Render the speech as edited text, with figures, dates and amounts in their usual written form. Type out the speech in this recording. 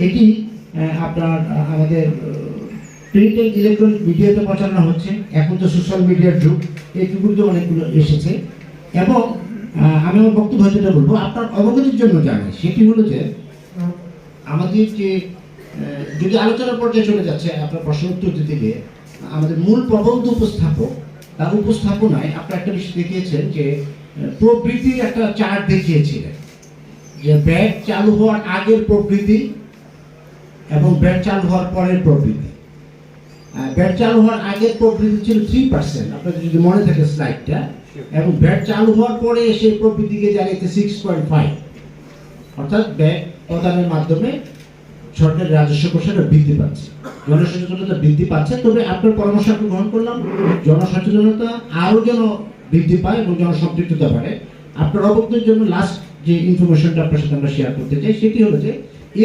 এটি আপনার আমাদের প্রিন্ট এন্ড ইলেকট্রনিক মিডিয়াতে প্রচারণা হচ্ছে। এখন তো সোশ্যাল মিডিয়ার যুগ, এইগুলোতে অনেকগুলো এসেছে। এবং আমি আমার বক্তব্য যেটা বলবো আপনার অবগতির জন্য জানাই, সেটি হলো যে আমাদের যে যদি আলোচনার পর্যায়ে চলে যাচ্ছে আপনার প্রশ্ন উত্তর দিতে গিয়ে আমাদের মূল প্রবন্ধ উপস্থাপক তার উপস্থাপনায় আপনার একটা বিষয় দেখিয়েছেন যে প্রবৃদ্ধির একটা চার্ট দেখিয়েছিলেন, যে ব্যাট চালু হওয়ার আগের প্রবৃদ্ধি এবং ব্যাট চালু হওয়ার পরের প্রবৃদ্ধি। ব্যাট চালু হওয়ার আগের প্রবৃদ্ধি ছিল 3%, আপনাদের যদি মনে থাকে স্লাইডটা, এবং ব্যাট চালু হওয়ার পরে সেই প্রবৃদ্ধিকে জানিয়েছে 6.5, অর্থাৎ ব্যাট প্রদানের মাধ্যমে সরকারের রাজস্ব কোষাটা বৃদ্ধি পাচ্ছে, জনসচেতনতা বৃদ্ধি পাচ্ছে। তবে আপনার পরামর্শ আমি গ্রহণ করলাম, জনসচেতনতা আরও যেন বৃদ্ধি পায় এবং জনসম্পৃক্ততা বাড়ে। আপনার অবগতির জন্য লাস্ট যে ইনফরমেশনটা আপনার সাথে আমরা শেয়ার করতে চাই সেটি হলো যে